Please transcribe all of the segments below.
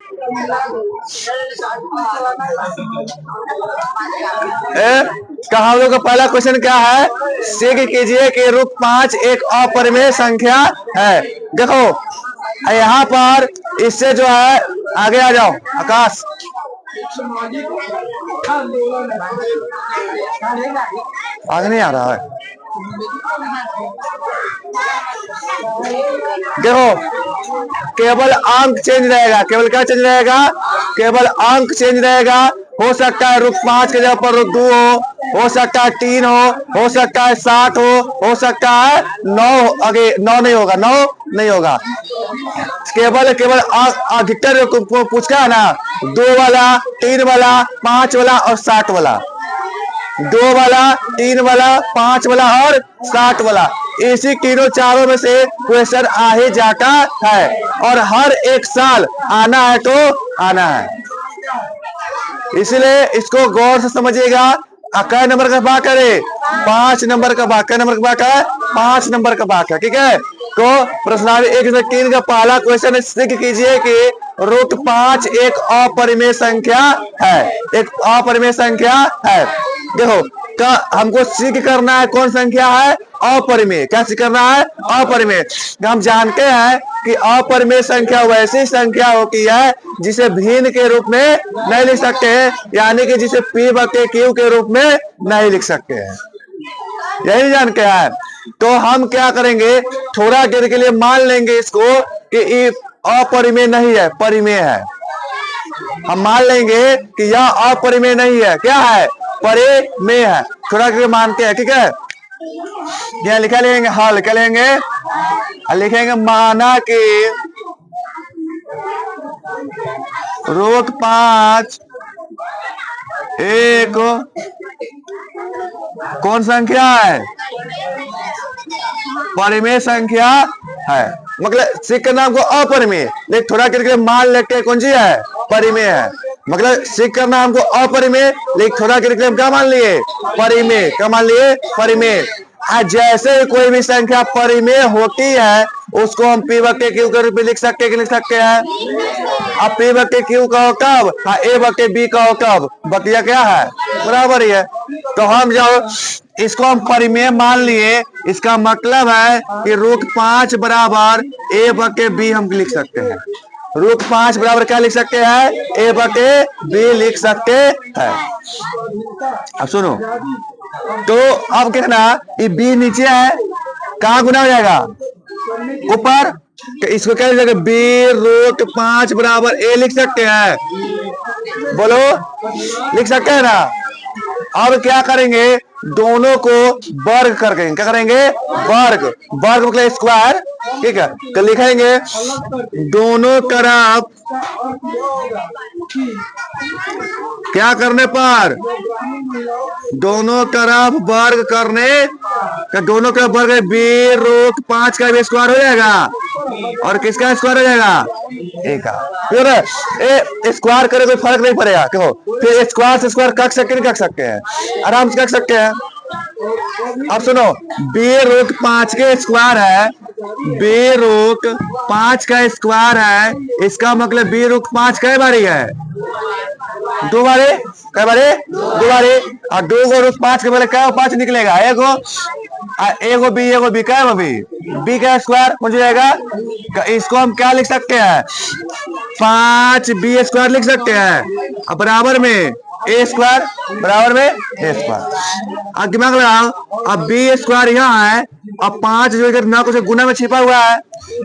हम लोग का पहला क्वेश्चन क्या है? सिद्ध कीजिए कि रूट 5 एक अपरिमेय संख्या है। देखो यहाँ पर इससे जो है, आगे आ जाओ आकाश। आगे नहीं आ रहा है। देखो केवल अंक चेंज रहेगा। केवल क्या चेंज रहेगा? केवल अंक चेंज रहेगा। हो सकता है रूट 5 के जगह पर रूट 2 हो सकता है 3 हो सकता है 7 हो सकता है 9। आगे 9 नहीं होगा, 9 नहीं होगा। केवल अधिकतर पूछा है ना, 2 वाला, 3 वाला, 5 वाला और 7 वाला। 2 वाला, 3 वाला, 5 वाला और 7 वाला, इसी तीनों चारों में से क्वेश्चन आ ही जाता है और हर एक साल आना है तो आना है। इसलिए इसको गौर से समझिएगा। कै नंबर का भाग करे? 5 नंबर का भाग। कै नंबर का भाग है? 5 नंबर का भाग है। ठीक है, तो प्रश्नावली 1 से 3 का पहला क्वेश्चन सिद्ध कीजिए कि रूट 5 एक अपरिमेय संख्या है। एक अपरिमेय संख्या है। देखो हमको सिद्ध करना है कौन संख्या है? अपरिमेय। क्या सिद्ध करना है? अपरिमेय। हम जानते हैं कि अपरिमेय संख्या वैसी संख्या होती है जिसे भिन्न के रूप में नहीं लिख सकते हैं, यानी कि जिसे P बटे Q के रूप में नहीं लिख सकते हैं। यही जान के है। तो हम क्या करेंगे, थोड़ा देर के लिए मान लेंगे इसको कि अपरिमेय नहीं है, परिमेय है। हम मान लेंगे कि यह अपरिमेय नहीं है, क्या है? परिमेय है। थोड़ा देर मानते हैं। ठीक है, यह लिखा लेंगे, हल क्या लेंगे? लिखेंगे माना कि रूट 5 एक कौन संख्या है? परिमेय संख्या है। मतलब सिक्का नाम को अपरिमेय, लेकिन थोड़ा करके मान लेते कौन सी है? परिमेय है। मतलब सिक्का नाम को अपरिमेय, लेकिन थोड़ा करके हम क्या मान लिए? परिमेय। क्या मान लिए? परिमेय। जैसे कोई भी संख्या परिमेय होती है उसको हम P बटे Q के रूप में लिख सकते हैं। अब P बटे Q का हो कब? हाँ, A बटे B का हो कब? बतिया क्या है? बराबर ही है। तो हम जो इसको हम परिमेय मान लिए, इसका मतलब है कि रूट 5 बराबर A बटे B हम लिख सकते हैं। रूट 5 बराबर क्या लिख सकते हैं? A बटे B लिख सकते हैं। अब सुनो, तो अब कहना ये B नीचे है, कहाँ गुना हो जाएगा? ऊपर। तो इसको क्या लिख सकते? B रूट 5 बराबर A लिख सकते हैं। बोलो, लिख सकते हैं ना? अब क्या करेंगे, दोनों को वर्ग करके क्या करेंगे? वर्ग। वर्ग मतलब स्क्वायर। ठीक है, तो लिखेंगे दोनों तरफ क्या करने पर? दोनों तरफ वर्ग करने का, दोनों तरफ वर्ग B रूट 5 का भी स्क्वायर हो जाएगा और किसका स्क्वायर हो जाएगा? A का। फिर स्क्वायर करे कोई फर्क नहीं पड़ेगा। क्यों? फिर स्क्वायर से स्क्वायर कट सकते नहीं कट सकते हैं? आराम से कट सकते हैं। अब सुनो, B रूट 5 के स्क्वायर है, B रूट 5 का स्क्वायर है, इसका मतलब B रूट 5 कई बारी है? 2 बारी। कई बारी? 2 बारी। और 2 को रूट 5 के पहले क्या 5 निकलेगा? एगो B क्या B का स्क्वायर हो जाएगा। इसको हम क्या लिख सकते हैं? 5B स्क्वायर लिख सकते हैं। अब बराबर में A स्क्वायर, बराबर में A स्क्वायर। अब दिमाग लगाओ, अब B स्क्वायर यहाँ है, अब 5 जो इधर ना कुछ गुना में छिपा हुआ है,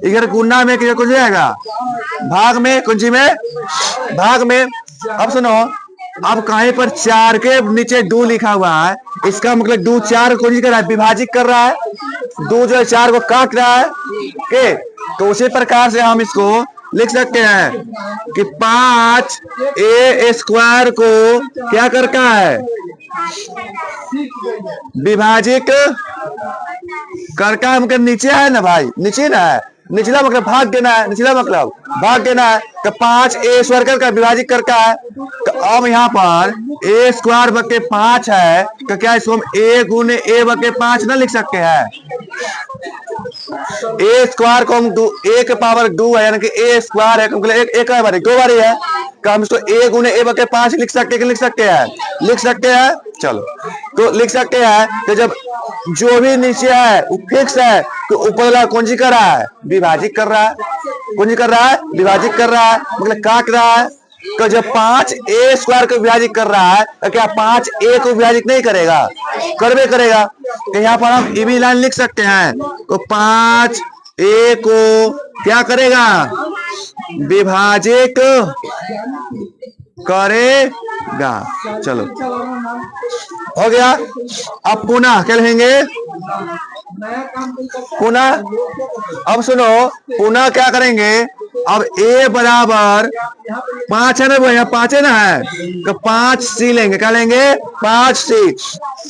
इधर गुना में किधर कुछ जाएगा? भाग में। कुंजी में? भाग में। अब सुनो, अब कहीं पर 4 के नीचे 2 लिखा हुआ है, इसका मतलब 2 4 को कर रहा है, विभाजित कर रहा है। 2 जो है 4 को काट रहा है। के तो उसी प्रकार से हम इसको लिख सकते हैं कि 5A स्क्वायर को क्या करता है? विभाजित करता है। मतलब नीचे है ना भाई, नीचे ना है, निचला मतलब भाग देना है, निचला मतलब भाग देना है। तो 5A स्क्वायर का विभाजित करता है। तो अब यहाँ पर A स्क्वायर बटे 5 है, तो क्या इसको हम A गुने A बटे 5 ना लिख सकते हैं? ए स्क्वायर को हम ए के पावर 2 है, यानी कि ए स्क्वायर है, एक बार 2 बार है, का हम इसको ए गुने ए बटे 5 लिख सकते हैं कि लिख सकते हैं। चलो तो लिख सकते हैं कि जब जो भी नीचे है वो फिक्स है तो ऊपर वाला कुंजी कर रहा है, विभाजित कर रहा है, कुंजी कर रहा है, विभाजित कर रहा है, मतलब काट रहा है। तो जब 5 ए स्क्वायर को विभाजित कर रहा है तो क्या 5 ए को विभाजित नहीं करेगा, करबे करेगा। तो यहाँ पर हम इवी लाइन लिख सकते हैं, तो 5 ए को क्या करेगा, विभाजित करेगा। चलो हो गया। अब पुनः क्या लिखेंगे, पुनः, अब सुनो पुनः क्या करेंगे, अब ए बराबर 5 है ना भैया, 5 है ना है, तो 5 सी लेंगे, क्या लेंगे 5 सी,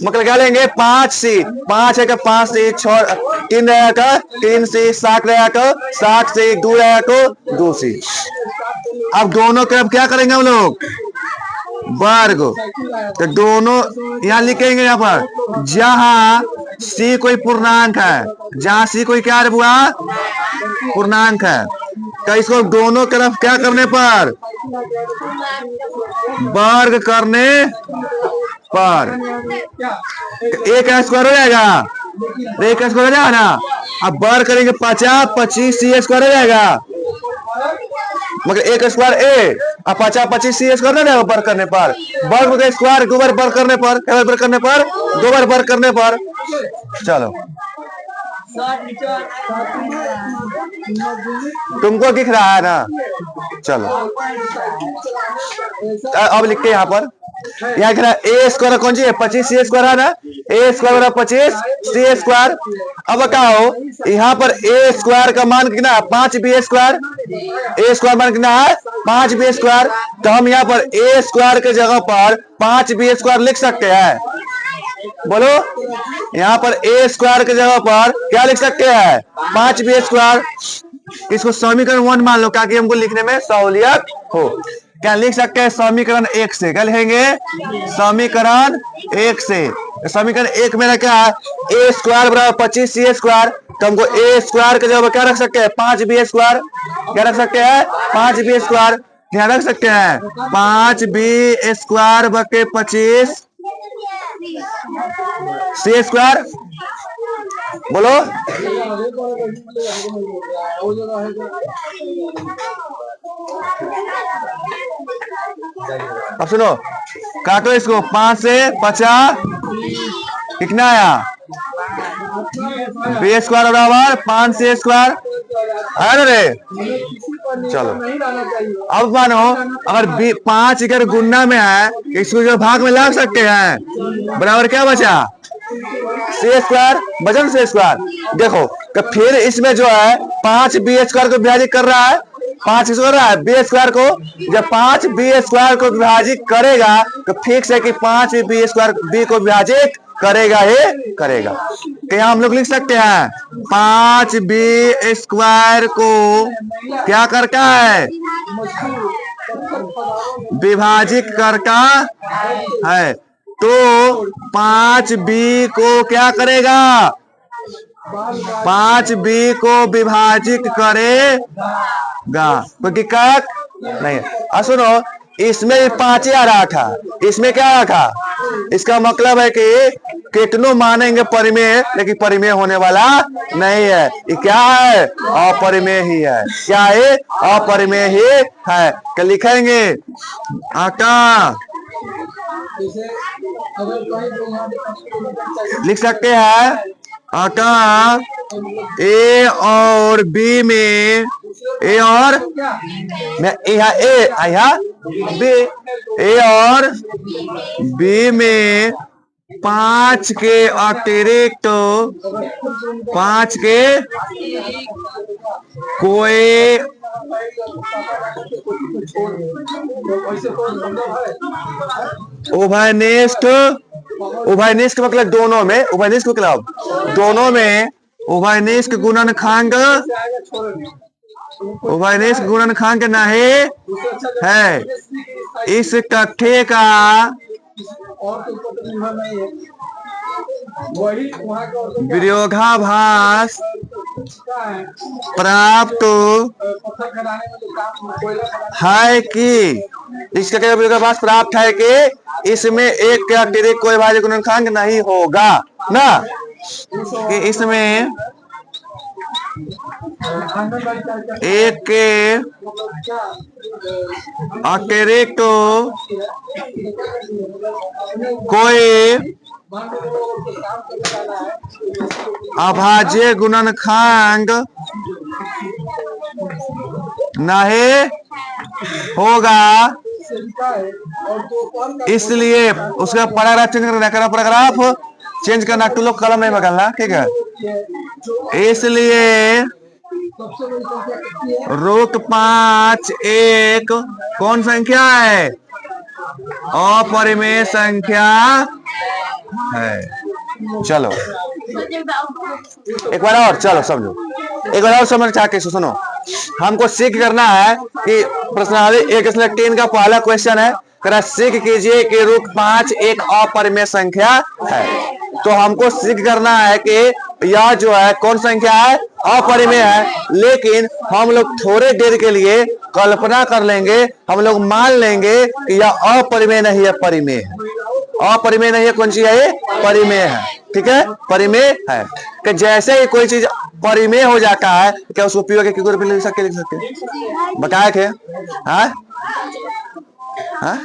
मतलब क्या लेंगे 5 सी, 5 है का 5 सी, 3 रहेगा 3 सी, 7 रहेगा 7 सी, 2 रहेगा 2 सी। अब दोनों तरफ क्या करेंगे हम लोग, वर्ग, तो दोनों यहां लिखेंगे, यहाँ पर जहां सी कोई पूर्णांक है, जहां सी कोई क्या हुआ पूर्णांक है, तो इसको दोनों तरफ क्या करने पर, वर्ग करने पर ए का स्क्वायर हो जाएगा, ए का स्क्वायर हो जाएगा ना। अब वर्ग करेंगे 50 25 सी स्क्वायर हो जाएगा, मगर एक स्क्वायर ए, अब 50 25 सी स्क्वायर ना वर्ग करने पर, वर्ग का स्क्वायर 2 बार वर्ग करने पर, क्या बार करने पर 2 बार वर्ग करने पर। चलो तुमको दिख रहा है ना, चलो अब लिखते हैं यहाँ पर, यहाँ लिख रहा है ए स्क्वायर कौन सी है, 25 सी स्क्वायर है ना, ए स्क्वायर 25 सी स्क्वायर। अब बताओ यहाँ पर ए स्क्वायर का मान कितना है, 5 बी स्क्वायर, ए स्क्वायर मान कितना है 5 बी स्क्वायर, तो हम यहाँ पर ए स्क्वायर के जगह पर 5 बी स्क्वायर लिख सकते हैं। बोलो यहाँ पर ए स्क्वायर के जगह पर क्या लिख सकते हैं, 5 बी स्क्वायर। इसको समीकरण 1 मान लो ताकि हमको लिखने में सहूलियत हो। क्या लिख सकते हैं, समीकरण 1 से, क्या लिखेंगे समीकरण 1 से। समीकरण 1 मेरा क्या है, ए स्क्वायर बराबर 25 सी स्क्वायर, तो हमको ए स्क्वायर के जगह क्या रख सकते हैं 5 बी स्क्वायर, क्या रख सकते हैं 5 बी स्क्वायर, ध्यान रख सकते हैं 5 बी स्क्वायर बटे 25 सी स्क्वायर। बोलो अब सुनो, काटो इसको, 5 से 50 कितना आया, बी स्क्वायर बराबर 5 सी स्क्वायर है ना रे। चलो अब मानो अगर 5 अगर गुना में है, इसको जो भाग में ला सकते हैं, बराबर क्या बचा सी स्क्वायर, बचा सी स्क्वायर। देखो तो फिर इसमें जो है 5 बी स्क्वायर को विभाजित कर रहा है, 5 कर रहा है बी स्क्वायर को, जब 5 बी स्क्वायर को विभाजित करेगा तो फिक्स है कि 5 बी स्क्वायर बी को विभाजित करेगा ही करेगा। तो यहाँ हम लोग लिख सकते हैं 5 बी स्क्वायर को क्या करता है, विभाजित करता है, तो 5 बी को क्या करेगा, 5 बी को विभाजित करेगा, कोई दिक्कत नहीं। अब सुनो, इसमें 5 ही आ रहा था, इसमें क्या आ रहा था, इसका मतलब है कि कितनों मानेंगे परिमेय, लेकिन परिमेय होने वाला नहीं है। ये क्या है, अपरिमेय ही है। क्या है, अपरिमेय ही है। क्या लिखेंगे, आटा लिख सकते हैं, आटा ए और बी में, ए और यहाँ ए आया बी, ए और बी में 5 के अतिरिक्त 5 के कोई उभयनिष्ठ, उभयनिष्ठ मतलब दोनों में, उभयनिष्ठ मतलब दोनों में उभयनिष्ठ गुणनखंड, उभयनिष्ठ गुणनखंड नहीं है। इस तथ्य का विरोधाभास प्राप्त है कि, इसका क्या आपके पास प्राप्त है कि इसमें एक के अतिरिक्त कोई भाज्य गुणनखंड नहीं होगा ना, कि इसमें एक के अतिरिक्त कोई अभाज्य गुणनखंड नहीं होगा, इसलिए उसका पैराग्राफ चेंज करना, पैराग्राफ चेंज करना, टू लोग कलम नहीं बदलना, ठीक है। इसलिए रूट 5 एक कौन संख्या है? अपरिमेय संख्या है। चलो एक बार और, चलो समझो, एक बार और समझ चाहते सुनो। हमको सीख करना है कि प्रश्नावली 1/3 का पहला क्वेश्चन है, सीख कीजिए कि रूट 5 एक अपरिमेय संख्या है। तो हमको सीख करना है कि यह जो है कौन संख्या है? अपरिमेय है। लेकिन हम लोग थोड़े देर के लिए कल्पना कर लेंगे, हम लोग मान लेंगे कि यह अपरिमेय नहीं है, परिमेय है। अपरिमेय नहीं है, कौन सी है ये? परिमेय है, ठीक है, परिमेय है। कि जैसे ही कोई चीज परिमेय हो जाता है, क्या उसको पी के क्यों लिख सकते बताए थे? हाँ हाँ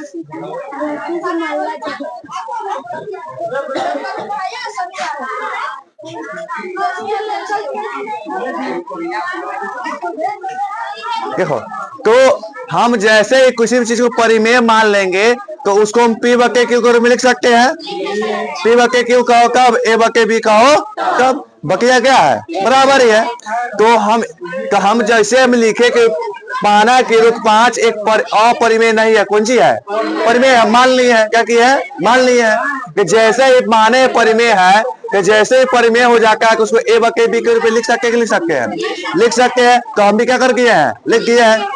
देखो, तो हम जैसे ही किसी भी चीज को परिमेय मान लेंगे तो उसको हम पी बटे क्यू के रूप में लिख सकते हैं। पी बटे क्यू कहो कब? ए बटे बी कहो कब? बकिया क्या है? बराबर ही है। तो हम जैसे हम लिखे कि पाना की रूट 5 एक अपरिमेय नहीं है, कौन सी है? परिमेय है, मान ली है। क्या की है? मान ली है कि जैसे ही माने परिमेय है, कि जैसे ही परिमेय हो जाता है कि उसको ए बटे बी के रूप में लिख सकते हैं, लिख सकते हैं, लिख सकते हैं। तो हम भी क्या कर दिए हैं? लिख दिए हैं।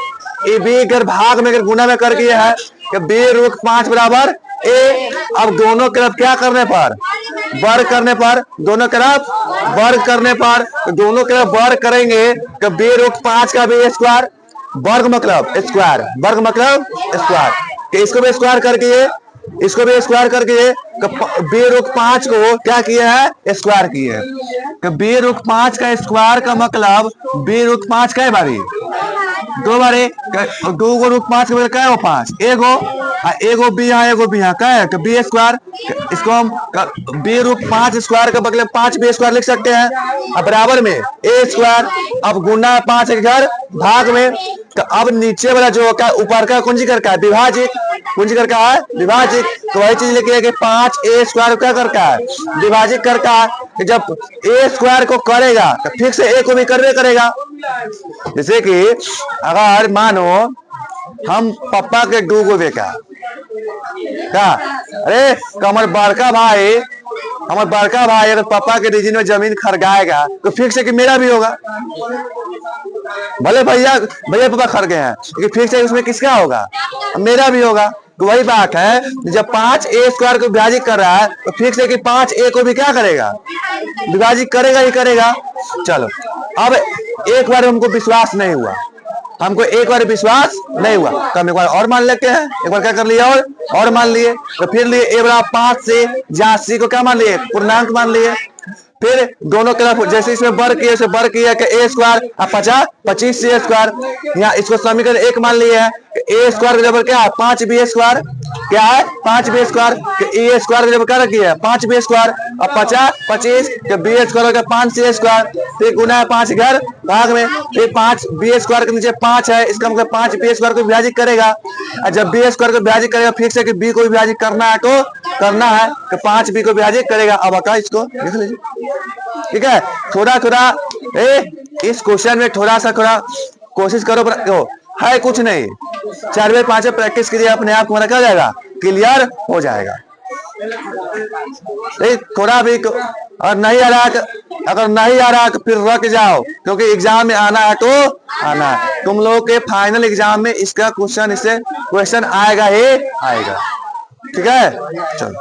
ए बी अगर भाग में, अगर गुना में कर दिए हैं कि बी रूट 5 बराबर ए। अब दोनों तरफ क्या करने पर? वर्ग करने पर, दोनों तरफ वर्ग करने पर, दोनों तरफ वर्ग करेंगे तो बी रूट 5 का भी स्क्वायर, वर्ग मतलब स्क्वायर, वर्ग मतलब स्क्वायर। इसको भी स्क्वायर करके, इसको भी स्क्वायर करके बी रूट 5 को क्या किए हैं? स्क्वायर किए हैं। बी रूट 5 का स्क्वायर का मतलब बी रूट 5 कई बारी? 2 बारी। 2 को रूट 5 के क्या हो? 5। एगो बी यहाँ, एगो बी यहाँ, क्या है? B square. इसको हम बी रूट 5 स्क्वायर का मतलब 5 बी स्क्वायर लिख सकते हैं। अब बराबर में ए स्क्वायर, अब गुना 5 के घर भाग में। तो अब नीचे वाला जो होगा ऊपर का कुंजी करका है विभाजित, कुंजी करका है विभाजित। तो वही चीज लिखिए कि 5 ए स्क्वायर क्या करता है? विभाजित करता है। जब ए स्क्वायर को करेगा तो ठीक से ए को भी करवे करेगा। जैसे कि अगर मानो हम पापा के 2 गो बेटा क्या, अरे हमारे बड़का भाई अगर पापा के रीजन में जमीन खरीदाएगा तो फिक्स है कि मेरा भी होगा। भले भैया पापा खरीदे हैं, लेकिन फिक्स है उसमें किसका होगा? मेरा भी होगा। तो वही बात है, जब 5 ए स्क्वायर को विभाजित कर रहा है तो फिक्स है कि 5 ए को भी क्या करेगा? विभाजित करेगा ही करेगा। चलो अब एक बार हमको विश्वास नहीं हुआ, हमको एक बार विश्वास नहीं हुआ तो हम एक बार और मान लेते हैं। एक बार क्या कर लिया? और मान लिए। तो फिर लिए ए बराबर 5 से जहां सी को क्या मान लिए? पूर्णांक मान लिए। फिर दोनों तरफ जैसे इसमें वर्ग किया, वर्ग किया कि ए स्क्वायर 25 सी स्क्वायर। यहाँ इसको समीकरण 1 मान लिया है। ए स्क्वायर का जबर क्या है? 5 बी स्क्वायर। क्या है? 5 बी स्क्वायर। ए स्क्वायर का जबर क्या रखी है? 5 बी स्क्वायर। अब 25 बी स्क्वायर का 5 सी स्क्वायर, फिर गुना 5 घर भाग में, फिर 5 बी स्क्वायर के नीचे 5 है, इसका मतलब 5 बी स्क्वायर को विभाजित करेगा। और जब बी स्क्वायर को विभाजित करेगा फिर से कि बी को विभाजित करना है तो करना है तो 5 बी को विभाजित करेगा। अब अका इसको देख लीजिए, ठीक है। थोड़ा इस क्वेश्चन में थोड़ा कोशिश करो, है कुछ नहीं, 4 बार 5 प्रैक्टिस कीजिए, अपने आप तुम्हारा क्या जाएगा? क्लियर हो जाएगा। थोड़ा भी और नहीं आ रहा, अगर नहीं आ रहा तो फिर रख जाओ, क्योंकि एग्जाम में आना है तो आना है। तुम लोगों के फाइनल एग्जाम में इसका क्वेश्चन आएगा ही आएगा, ठीक है। चलो